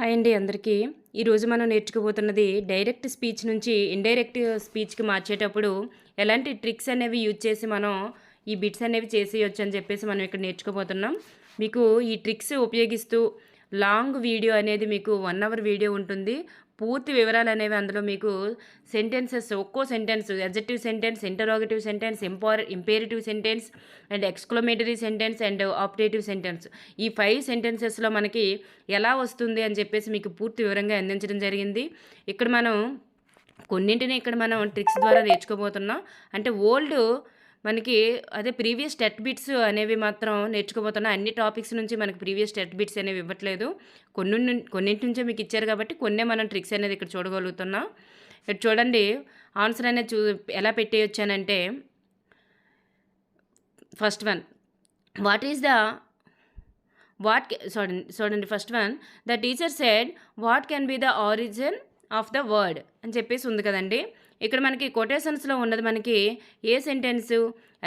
Hi అండి అందరికీ. ఈరోజు మనం నేర్చుకోబోతున్నది డైరెక్ట్ స్పీచ్ నుంచి ఇండైరెక్ట్ స్పీచ్‌కి మార్చేటప్పుడు ఎలాంటి ట్రిక్స్ అనేవి యూజ్ చేసి మనం ఈ బిట్స్ అనేవి చేసేయొచ్చు అని చెప్పేసి మనం ఇక్కడ నేర్చుకోబోతున్నాం. మీకు ఈ ట్రిక్స్ ఉపయోగిస్తూ లాంగ్ వీడియో అనేది మీకు 1 అవర్ వీడియో ఉంటుంది. పూర్తి వివరాలు అనేవి అందులో మీకు సెంటెన్సెస్ ఒక్కో sentence adjective sentence, interrogative sentence, imperative sentence and exclamatory sentence and operative sentence ఈ 5 సెంటెన్సెస్‌లో మనకి ఎలా వస్తుంది అని చెప్పేసి మీకు పూర్తి వివరంగా అందించడం జరిగింది. ఇక్కడ మనం కొన్నింటిని ఇక్కడ మనం ట్రిక్స్ ద్వారా నేర్చుకోబోతున్నాం. అంటే మనకి అదే ప్రీవియస్ టెట్ బిట్స్ అనేవి మాత్రం నేర్చుకోబోతున్నాం. అన్ని టాపిక్స్ నుంచి మనకి ప్రీవియస్ టెట్ బిట్స్ అనేవి ఇవ్వట్లేదు. కొన్నింటి నుంచే మీకు ఇచ్చారు కాబట్టి కొన్నే మనం ట్రిక్స్ అనేది ఇక్కడ చూడగలుగుతున్నాం. ఇక్కడ చూడండి ఆన్సర్ అనేది ఎలా పెట్టేయొచ్చానంటే first one what is the చూడండి first one the teacher said what can be the origin of the word అని చెప్పేసి ఉంది కదండి. ఇక్కడ మనకి కొటేషన్స్లో ఉన్నది మనకి ఏ సెంటెన్సు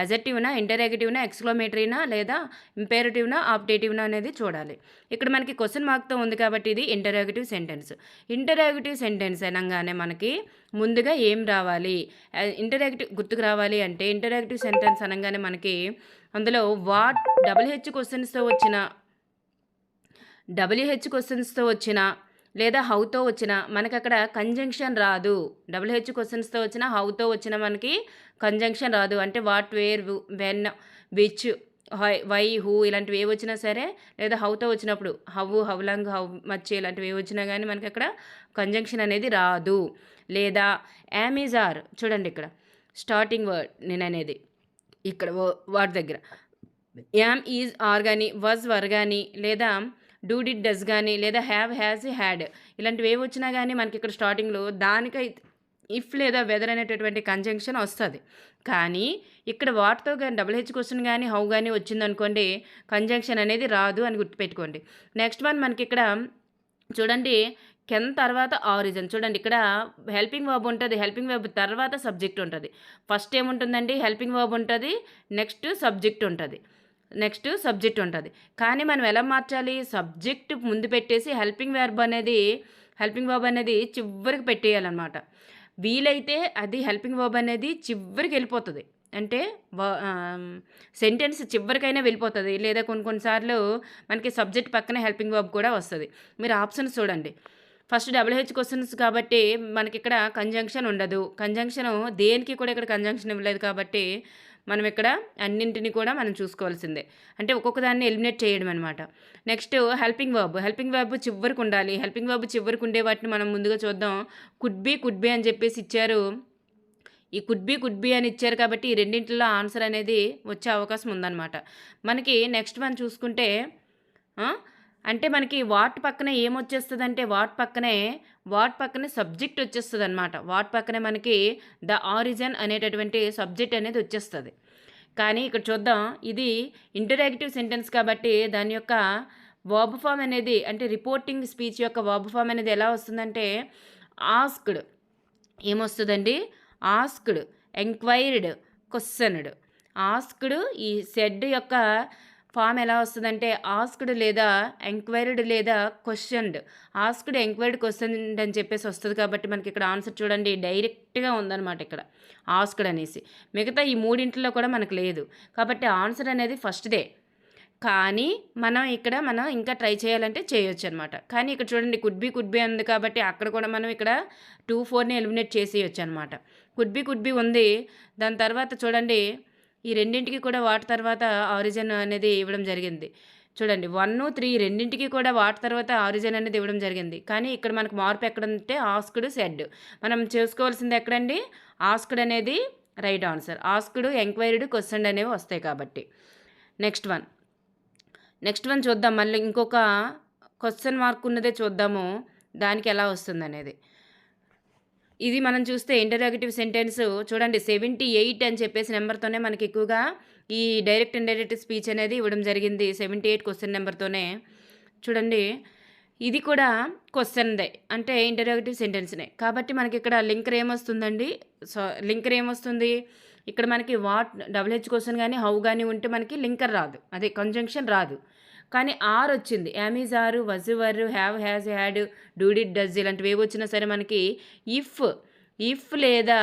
అజెక్టివ్నా, ఇంటరాగేటివ్నా, ఎక్స్క్లమేటరీనా లేదా ఇంపేరేటివ్నా, ఆప్టేటివ్నా అనేది చూడాలి. ఇక్కడ మనకి క్వశ్చన్ మార్క్తో ఉంది కాబట్టి ఇది ఇంటరాగేటివ్ సెంటెన్స్. ఇంటరాగేటివ్ సెంటెన్స్ అనగానే మనకి ముందుగా ఏం రావాలి, ఇంటరాగేటివ్ గుర్తుకు రావాలి అంటే ఇంటరాగేటివ్ సెంటెన్స్ అనగానే మనకి అందులో WH క్వశ్చన్స్తో వచ్చిన లేదా హౌతో వచ్చిన మనకి అక్కడ కంజంక్షన్ రాదు. WH క్వశ్చన్స్తో వచ్చిన హౌతో వచ్చిన మనకి కంజంక్షన్ రాదు. అంటే what, where, when, which, why, who ఇలాంటివి ఏ వచ్చినా సరే లేదా హౌతో వచ్చినప్పుడు హౌ లాంగ్, హౌ మచ్ ఇలాంటివి ఏ వచ్చినా కానీ మనకి అక్కడ కంజంక్షన్ అనేది రాదు. లేదా యామ్ ఈజ్ ఆర్ చూడండి ఇక్కడ స్టార్టింగ్ వర్డ్ నేను అనేది ఇక్కడ వాటి దగ్గర యామ్ ఈజ్ ఆర్ కానీ వజ్ వర్ కానీ లేదా డూ డిడ్ డస్ కానీ లేదా హ్యావ్ హ్యాజ్ హ్యాడ్ ఇలాంటివి ఏవి వచ్చినా కానీ మనకి ఇక్కడ స్టార్టింగ్లో దానికైతే ఇఫ్ లేదా వెదర్ అనేటటువంటి కంజంక్షన్ వస్తుంది. కానీ ఇక్కడ వాటితో కానీ WH క్వశ్చన్ కానీ హౌ కానీ వచ్చిందనుకోండి కంజంక్షన్ అనేది రాదు అని గుర్తుపెట్టుకోండి. నెక్స్ట్ వన్ మనకి ఇక్కడ చూడండి కెన్ తర్వాత ఆరిజిన్ చూడండి ఇక్కడ హెల్పింగ్ వర్బ్ ఉంటుంది. హెల్పింగ్ వర్బ్ తర్వాత సబ్జెక్ట్ ఉంటుంది. ఫస్ట్ ఏముంటుందండి హెల్పింగ్ వర్బ్ ఉంటుంది, నెక్స్ట్ సబ్జెక్ట్ ఉంటుంది. కానీ మనం ఎలా మార్చాలి, సబ్జెక్ట్ ముందు పెట్టేసి హెల్పింగ్ వర్బ్ అనేది చివరికి పెట్టేయాలన్నమాట. వీలైతే అది హెల్పింగ్ వర్బ్ అనేది చివరికి వెళ్ళిపోతుంది. అంటే సెంటెన్స్ చివరికైనా వెళ్ళిపోతుంది. లేదా కొన్నిసార్లు మనకి సబ్జెక్ట్ పక్కనే హెల్పింగ్ వర్బ్ కూడా వస్తుంది. మీరు ఆప్షన్స్ చూడండి. ఫస్ట్ WH క్వశ్చన్స్ కాబట్టి మనకి ఇక్కడ కంజంక్షన్ ఉండదు. కంజంక్షన్ దేనికి కూడా ఇక్కడ కంజంక్షన్ ఇవ్వలేదు కాబట్టి మనం ఇక్కడ అన్నింటినీ కూడా మనం చూసుకోవాల్సిందే. అంటే ఒక్కొక్క దాన్ని ఎలిమినేట్ చేయడం అనమాట. నెక్స్ట్ హెల్పింగ్ వర్బ్ చివరికి ఉండాలి. హెల్పింగ్ వర్బ్ చివరికి ఉండే వాటిని మనం ముందుగా చూద్దాం. కుడ్ బి అని చెప్పేసి ఇచ్చారు. ఈ కుడ్ బి అని ఇచ్చారు కాబట్టి ఈ రెండింటిలో ఆన్సర్ అనేది వచ్చే అవకాశం ఉందన్నమాట. మనకి నెక్స్ట్ వన్ చూసుకుంటే అంటే మనకి వాట్ పక్కన ఏమొచ్చేస్తుంది అంటే వాట్ పక్కనే సబ్జెక్ట్ వచ్చేస్తుంది అనమాట. వాట్ పక్కనే మనకి ద ఆరిజిన్ అనేటటువంటి సబ్జెక్ట్ అనేది వచ్చేస్తుంది. కానీ ఇక్కడ చూద్దాం ఇది ఇంటరాక్టివ్ సెంటెన్స్ కాబట్టి దాని యొక్క వర్బ్ ఫామ్ అనేది అంటే రిపోర్టింగ్ స్పీచ్ యొక్క వర్బ్ ఫామ్ అనేది ఎలా వస్తుందంటే ఆస్క్డ్ ఏమొస్తుందండి, ఆస్క్డ్, ఎంక్వైర్డ్, క్వశ్చన్డ్. ఆస్క్డ్ ఈ సెడ్ యొక్క ఫామ్ ఎలా వస్తుందంటే ఆస్క్డ్ లేదా ఎంక్వైర్డ్ లేదా క్వశ్చన్డ్. ఆస్క్డ్, ఎంక్వైర్డ్, క్వశ్చన్డ్ అని చెప్పేసి వస్తుంది కాబట్టి మనకి ఇక్కడ ఆన్సర్ చూడండి డైరెక్ట్గా ఉందన్నమాట ఇక్కడ ఆస్క్డ్ అనేసి. మిగతా ఈ మూడింటిలో కూడా మనకు లేదు కాబట్టి ఆన్సర్ అనేది ఫస్ట్దే. కానీ మనం ఇంకా ట్రై చేయాలంటే చేయొచ్చు అనమాట. కానీ ఇక్కడ చూడండి కుడ్ బి ఉంది కాబట్టి అక్కడ కూడా మనం ఇక్కడ 2, 4ని ఎలిమినేట్ చేసేయచ్చు అనమాట. కుడ్ బి ఉంది. దాని తర్వాత చూడండి ఈ రెండింటికి కూడా వాటి తర్వాత ఆరిజిన్ అనేది ఇవ్వడం జరిగింది. చూడండి 1, 3 రెండింటికి కూడా వాటి తర్వాత ఆరిజిన్ అనేది ఇవ్వడం జరిగింది. కానీ ఇక్కడ మనకు మార్పు ఎక్కడంటే ఆస్క్డ్, సెడ్. మనం చేసుకోవాల్సింది ఎక్కడండి ఆస్క్డ్ అనేది right answer. Asked, enquired, questioned అనేవి వస్తాయి కాబట్టి. నెక్స్ట్ వన్ చూద్దాం. మళ్ళీ ఇంకొక క్వశ్చన్ మార్క్ ఉన్నదే చూద్దాము దానికి ఎలా వస్తుంది అనేది. ఇది మనం చూస్తే ఇంటరాగేటివ్ సెంటెన్స్ చూడండి 78 అని చెప్పేసి నెంబర్తోనే మనకి ఎక్కువగా ఈ డైరెక్ట్ ఇండైరెక్ట్ స్పీచ్ అనేది ఇవ్వడం జరిగింది. 78 క్వశ్చన్ నెంబర్తోనే చూడండి. ఇది కూడా క్వశ్చన్దే అంటే ఇంటరాగేటివ్ సెంటెన్స్నే కాబట్టి మనకి ఇక్కడ లింకర్ ఏమొస్తుంది ఇక్కడ మనకి వాట్ WH క్వశ్చన్ కానీ హౌ కానీ ఉంటే మనకి లింకర్ రాదు, అదే కంజంక్షన్ రాదు. కానీ ఆర్ వచ్చింది. Am is are, was were, have, has, had, do did, does ఇలాంటివి ఏవి వచ్చినా సరే మనకి ఇఫ్ ఇఫ్ లేదా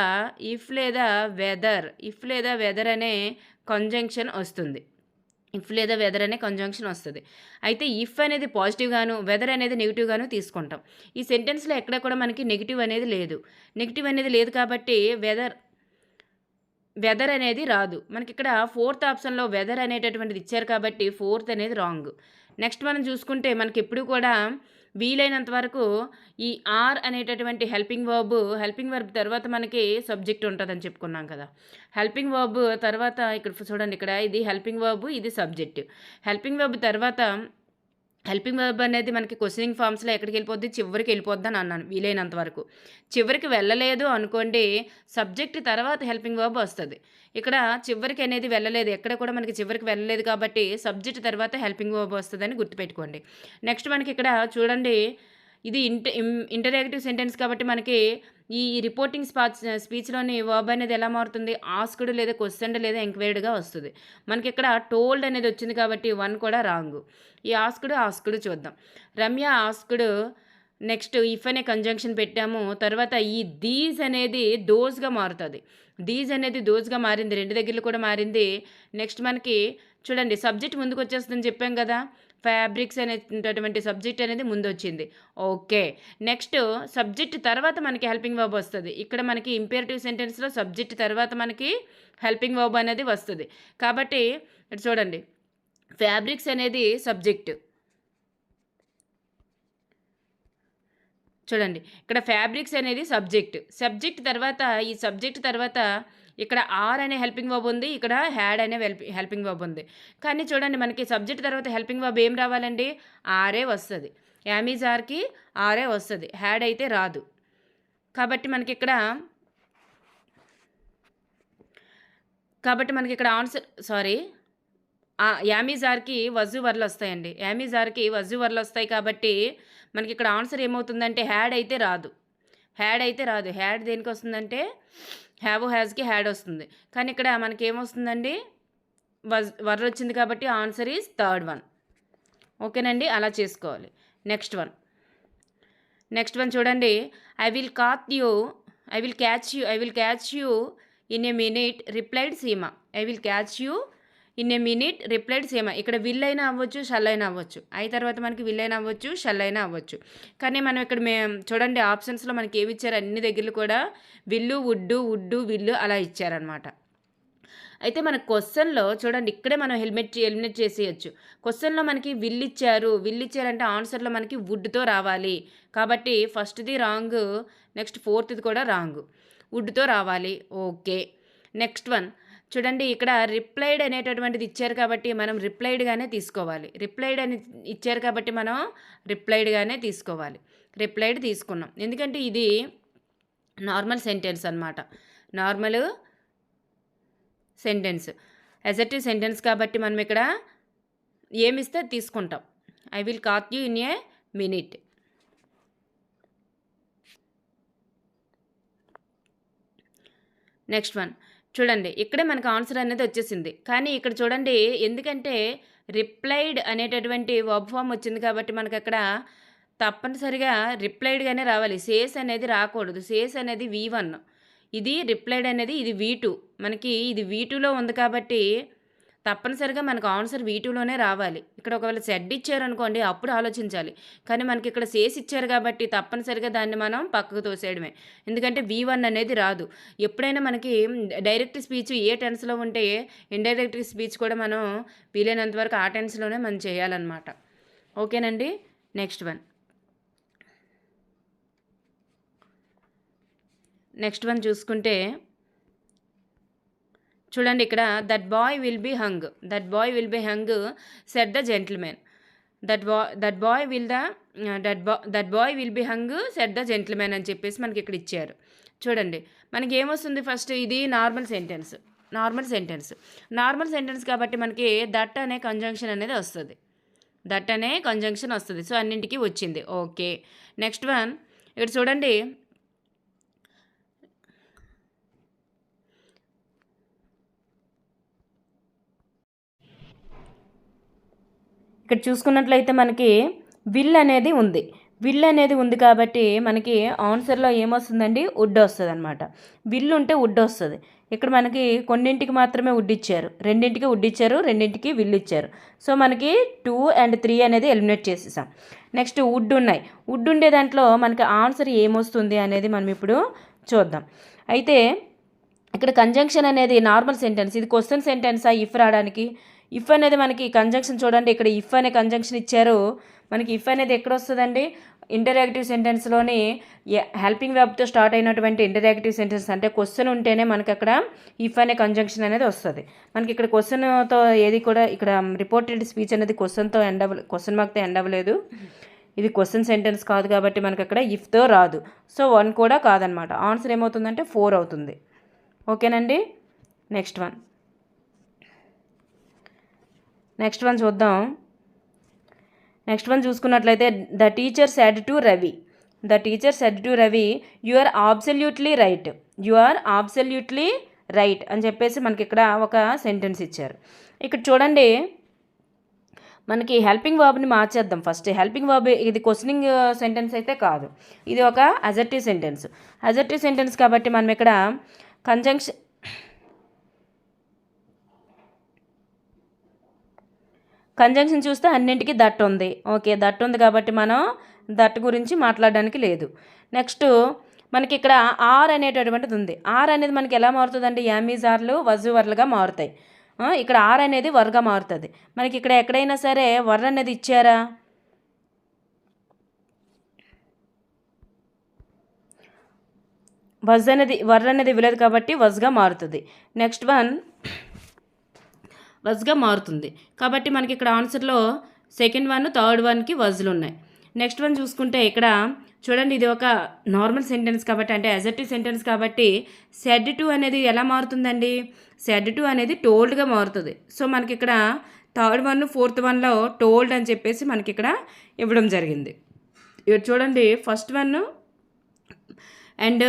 వెదర్ అనే కంజంక్షన్ వస్తుంది. ఇఫ్ లేదా వెదర్ అనే కంజంక్షన్ వస్తుంది. అయితే ఇఫ్ అనేది పాజిటివ్ గాను, వెదర్ అనేది నెగిటివ్ గాను తీసుకుంటాం. ఈ సెంటెన్స్లో ఎక్కడ కూడా మనకి నెగిటివ్ అనేది లేదు కాబట్టి వెదర్ అనేది రాదు. మనకి ఇక్కడ ఫోర్త్ ఆప్షన్లో వెదర్ అనేటటువంటిది ఇచ్చారు కాబట్టి ఫోర్త్ అనేది రాంగ్. నెక్స్ట్ మనం చూసుకుంటే మనకి ఎప్పుడు కూడా వీలైనంత వరకు ఈ ఆర్ అనేటటువంటి హెల్పింగ్ వర్బ్ తర్వాత మనకి సబ్జెక్ట్ ఉంటుందని చెప్పుకున్నాం కదా. హెల్పింగ్ వర్బ్ తర్వాత ఇక్కడ చూడండి, ఇక్కడ ఇది హెల్పింగ్ వర్బ్, ఇది సబ్జెక్ట్. హెల్పింగ్ వర్బ్ తర్వాత హెల్పింగ్ వర్బ్ అనేది మనకి క్వశ్చనింగ్ ఫామ్స్లో ఎక్కడికి వెళ్ళిపోద్ది, చివరికి వెళ్ళిపోద్ది అని అన్నాను. వీలైనంత వరకు చివరికి వెళ్ళలేదు అనుకోండి, సబ్జెక్ట్ తర్వాత హెల్పింగ్ వర్బ్ వస్తుంది. ఇక్కడ చివరికి అనేది వెళ్ళలేదు, ఎక్కడ కూడా మనకి చివరికి వెళ్ళలేదు కాబట్టి సబ్జెక్ట్ తర్వాత హెల్పింగ్ వర్బ్ వస్తుందని గుర్తుపెట్టుకోండి. నెక్స్ట్ మనకి ఇక్కడ చూడండి, ఇది ఇంటరాక్టివ్ సెంటెన్స్ కాబట్టి మనకి ఈ రిపోర్టింగ్ స్పీచ్లోని వర్బ్ అనేది ఎలా మారుతుంది, ఆస్క్డ్ లేదా క్వశ్చన్డ్ లేదా ఎంక్వైర్డ్గా వస్తుంది. మనకి ఇక్కడ టోల్డ్ అనేది వచ్చింది కాబట్టి 1 కూడా రాంగ్. ఈ ఆస్క్డ్ చూద్దాం. రమ్య ఆస్క్డ్, నెక్స్ట్ ఇఫ్ అనే కంజంక్షన్ పెట్టాము. తర్వాత ఈ దీస్ అనేది దోస్గా మారుతుంది. దీస్ అనేది దోస్గా మారింది, 2 దగ్గరలో కూడా మారింది. నెక్స్ట్ మనకి చూడండి, సబ్జెక్ట్ ముందుకు వచ్చేస్తుందని చెప్పాం కదా, ఫ్యాబ్రిక్స్ అనేటటువంటి సబ్జెక్ట్ అనేది ముందు వచ్చింది. ఓకే, నెక్స్ట్ సబ్జెక్ట్ తర్వాత మనకి హెల్పింగ్ వర్బ్ వస్తుంది. ఇక్కడ మనకి ఇంపేరేటివ్ సెంటెన్స్లో సబ్జెక్ట్ తర్వాత మనకి హెల్పింగ్ వర్బ్ అనేది వస్తుంది. కాబట్టి ఇటు చూడండి, ఫ్యాబ్రిక్స్ అనేది సబ్జెక్ట్. చూడండి, ఇక్కడ ఫ్యాబ్రిక్స్ అనేది సబ్జెక్ట్ తర్వాత ఈ సబ్జెక్ట్ తర్వాత ఇక్కడ ఆర్ అనే హెల్పింగ్ వర్బ్ ఉంది, ఇక్కడ హ్యాడ్ అనే హెల్పింగ్ వర్బ్ ఉంది. కానీ చూడండి, మనకి సబ్జెక్ట్ తర్వాత హెల్పింగ్ వర్బ్ ఏం రావాలండి, ఆరే వస్తుంది. యామీజ్ ఆర్కి ఆరే వస్తుంది, హ్యాడ్ అయితే రాదు. కాబట్టి మనకి ఇక్కడ ఆన్సర్ యామీజ్ ఆర్కి వజ్జు వర్లు వస్తాయండి. యామీజ్ ఆర్కి వజ్జు వర్లు వస్తాయి కాబట్టి మనకి ఇక్కడ ఆన్సర్ ఏమవుతుందంటే హ్యాడ్ అయితే రాదు. హ్యాడ్ దేనికి వస్తుందంటే హ్యావ్, హ్యాజ్కి హ్యాడ్ వస్తుంది. కానీ ఇక్కడ మనకి ఏమొస్తుందండి, వర్ వచ్చింది కాబట్టి ఆన్సర్ ఈజ్ థర్డ్ వన్. ఓకేనండి, అలా చేసుకోవాలి. నెక్స్ట్ వన్ చూడండి, I will catch you in a minute replied Seema. ఇక్కడ విల్ అయినా అవ్వచ్చు, షల్ అయినా అవ్వచ్చు. అయి తర్వాత మనకి విల్ అయినా అవ్వచ్చు, షల్ అయినా అవ్వచ్చు. కానీ మనం ఇక్కడ చూడండి, ఆప్షన్స్లో మనకి ఏమి ఇచ్చారు, అన్ని దగ్గరలు కూడా విల్లు, వుడ్డు, విల్లు అలా ఇచ్చారనమాట. అయితే మన క్వశ్చన్లో చూడండి, ఇక్కడే మనం ఎలిమినేట్ చేసేయచ్చు. క్వశ్చన్లో మనకి విల్ ఇచ్చారంటే ఆన్సర్లో మనకి వుడ్తో రావాలి. కాబట్టి ఫస్ట్ది రాంగ్, నెక్స్ట్ ఫోర్త్ది కూడా రాంగ్, వుడ్తో రావాలి. ఓకే, నెక్స్ట్ వన్ చూడండి, ఇక్కడ రిప్లైడ్ అనేటటువంటిది ఇచ్చారు కాబట్టి మనం రిప్లైడ్గానే తీసుకోవాలి. రిప్లైడ్ తీసుకున్నాం, ఎందుకంటే ఇది నార్మల్ సెంటెన్స్ అనమాట. నార్మల్ సెంటెన్స్, అసర్టివ్ సెంటెన్స్ కాబట్టి మనం ఇక్కడ ఏమిస్తే తీసుకుంటాం. I will caught you in a minute. Next one చూడండి, ఇక్కడే మనకు ఆన్సర్ అనేది వచ్చేసింది. కానీ ఇక్కడ చూడండి, ఎందుకంటే రిప్లైడ్ అనేటటువంటి వర్బ్ ఫామ్ వచ్చింది కాబట్టి మనకు అక్కడ తప్పనిసరిగా రిప్లైడ్గానే రావాలి. సేస్ అనేది రాకూడదు. సేస్ అనేది V1, ఇది రిప్లైడ్ అనేది ఇది V2. మనకి ఇది V2లో ఉంది కాబట్టి తప్పనిసరిగా మనకు ఆన్సర్ V2లోనే రావాలి. ఇక్కడ ఒకవేళ సెడ్ ఇచ్చారనుకోండి అప్పుడు ఆలోచించాలి. కానీ మనకి ఇక్కడ సేస్ ఇచ్చారు కాబట్టి తప్పనిసరిగా దాన్ని మనం పక్కకు తోసేయడమే. ఎందుకంటే V1 అనేది రాదు. ఎప్పుడైనా మనకి డైరెక్ట్ స్పీచ్ ఏ టెన్స్లో ఉంటే ఇండైరెక్ట్ స్పీచ్ కూడా మనం వీలైనంత వరకు ఆ టెన్స్లోనే మనం చేయాలన్నమాట. ఓకేనండి, నెక్స్ట్ వన్ చూసుకుంటే చూడండి, ఇక్కడ that boy will be hung said the gentleman. That boy will be hung said the gentleman అని చెప్పేసి మనకి ఇక్కడ ఇచ్చారు. చూడండి, మనకి ఏమొస్తుంది, ఫస్ట్ ఇది నార్మల్ సెంటెన్స్ కాబట్టి మనకి దట్ అనే కంజంక్షన్ అనేది వస్తుంది. సో అన్నింటికి వచ్చింది. ఓకే, నెక్స్ట్ వన్ ఇక్కడ చూడండి, ఇక్కడ చూసుకున్నట్లయితే మనకి విల్ అనేది ఉంది. విల్ అనేది ఉంది కాబట్టి మనకి ఆన్సర్లో ఏమొస్తుందండి, వుడ్ వస్తుంది అనమాట. విల్ ఉంటే వుడ్ వస్తుంది. ఇక్కడ మనకి కొన్నింటికి మాత్రమే వుడ్ ఇచ్చారు, రెండింటికి వుడ్ ఇచ్చారు, రెండింటికి విల్ ఇచ్చారు. సో మనకి 2 and 3 అనేది ఎలిమినేట్ చేసేసాం. నెక్స్ట్ వుడ్ ఉన్నాయి. వుడ్ ఉండే దాంట్లో మనకి ఆన్సర్ ఏమొస్తుంది అనేది మనం ఇప్పుడు చూద్దాం. అయితే ఇక్కడ కంజంక్షన్ అనేది నార్మల్ సెంటెన్స్, ఇది క్వశ్చన్ సెంటెన్సా ఇఫ్ రావడానికి. ఇఫ్ అనేది మనకి కంజంక్షన్ చూడండి, ఇక్కడ ఇఫ్ అనే కంజంక్షన్ ఇచ్చారు. మనకి ఇఫ్ అనేది ఎక్కడ వస్తుందండి, ఇంటరాక్టివ్ సెంటెన్స్లోని హెల్పింగ్ వెబ్తో స్టార్ట్ అయినటువంటి ఇంటరాక్టివ్ సెంటెన్స్ అంటే క్వశ్చన్ ఉంటేనే మనకి అక్కడ ఇఫ్ అనే కంజంక్షన్ అనేది వస్తుంది. మనకి ఇక్కడ క్వశ్చన్తో ఏది కూడా ఇక్కడ రిపోర్టెడ్ స్పీచ్ అనేది క్వశ్చన్ మార్క్తో ఎండ్ అవ్వలేదు. ఇది క్వశ్చన్ సెంటెన్స్ కాదు కాబట్టి మనకి అక్కడ ఇఫ్తో రాదు. సో 1 కూడా కాదనమాట. ఆన్సర్ ఏమవుతుందంటే 4 అవుతుంది. ఓకేనండి. నెక్స్ట్ వన్ చూద్దాం. నెక్స్ట్ వన్ చూసుకున్నట్లయితే the teacher said to Ravi. The teacher said to Ravi you are absolutely right. You are absolutely right అని చెప్పేసి మనకి ఇక్కడ ఒక సెంటెన్స్ ఇచ్చారు. ఇక్కడ చూడండి, మనకి హెల్పింగ్ వర్బ్ని మార్చేద్దాం. ఫస్ట్ హెల్పింగ్ వర్బ్ ఇది క్వశ్చనింగ్ సెంటెన్స్ అయితే కాదు, ఇది ఒక అజెక్టివ్ సెంటెన్స్. అజెక్టివ్ సెంటెన్స్ కాబట్టి మనం ఇక్కడ కంజంక్షన్ చూస్తే అన్నింటికి దట్ ఉంది. ఓకే, దట్ ఉంది కాబట్టి మనం దట్ గురించి మాట్లాడడానికి లేదు. నెక్స్ట్ మనకి ఇక్కడ ఆర్ అనేటటువంటిది ఉంది. ఆర్ అనేది మనకి ఎలా మారుతుందండి, యామీజార్లు వజువర్లుగా మారుతాయి. ఇక్కడ ఆర్ అనేది వర్గా మారుతుంది. మనకి ఇక్కడ ఎక్కడైనా సరే వర్ అనేది ఇచ్చారా, వర్ అనేది ఇవ్వలేదు కాబట్టి వజ్గా మారుతుంది. నెక్స్ట్ వన్ వజ్గా మారుతుంది కాబట్టి మనకి ఇక్కడ ఆన్సర్లో సెకండ్ వన్, థర్డ్ వన్కి వజ్లు ఉన్నాయి. నెక్స్ట్ వన్ చూసుకుంటే ఇక్కడ చూడండి, ఇది ఒక నార్మల్ సెంటెన్స్ కాబట్టి అంటే అజెక్టివ్ సెంటెన్స్ కాబట్టి సెడ్ టు అనేది ఎలా మారుతుందండి, సెడ్ టు అనేది టోల్డ్గా మారుతుంది. సో మనకి ఇక్కడ థర్డ్ వన్, ఫోర్త్ వన్లో టోల్డ్ అని చెప్పేసి మనకి ఇక్కడ ఇవ్వడం జరిగింది. ఇక్కడ చూడండి, ఫస్ట్ వన్ అండ్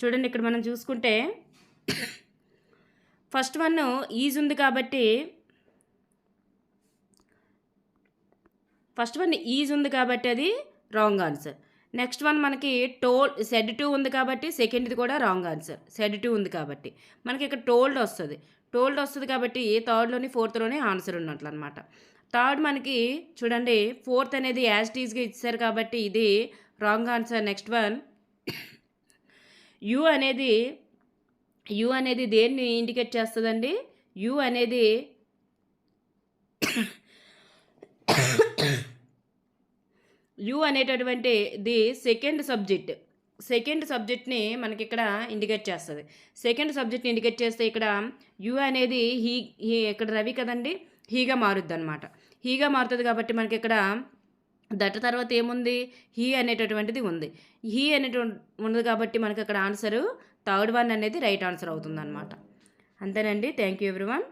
చూడండి, ఇక్కడ మనం చూసుకుంటే ఫస్ట్ వన్ ఈజ్ ఉంది కాబట్టి అది రాంగ్ ఆన్సర్. నెక్స్ట్ వన్ మనకి సెడ్ టు ఉంది కాబట్టి సెకండ్ది కూడా రాంగ్ ఆన్సర్. సెడ్ టు ఉంది కాబట్టి మనకి ఇక్కడ టోల్డ్ వస్తుంది కాబట్టి థర్డ్లోని ఫోర్త్లోని ఆన్సర్ ఉన్నట్లు అనమాట. థర్డ్ మనకి చూడండి, ఫోర్త్ అనేది యాజ్ టీజ్గా ఇచ్చారు కాబట్టి ఇది wrong answer. Next one you అనేది దేన్ని ఇండికేట్ చేస్తుందండి, యు అనేది యు అనేటటువంటిది సెకండ్ సబ్జెక్ట్ని మనకి ఇక్కడ ఇండికేట్ చేస్తుంది. సెకండ్ సబ్జెక్ట్ని ఇండికేట్ చేస్తే ఇక్కడ యు అనేది హీ ఇక్కడ రవి కదండి, హీగా మారుద్ది అనమాట. హీగా మారుతుంది కాబట్టి మనకి ఇక్కడ దట్ తర్వాత ఏముంది, హీ అనేటటువంటిది ఉంది. హీ అనేటువంటి ఉంది కాబట్టి మనకి అక్కడ ఆన్సరు థర్డ్ వన్ అనేది రైట్ ఆన్సర్ అవుతుంది అనమాట. అంతేనండి. Thank you everyone.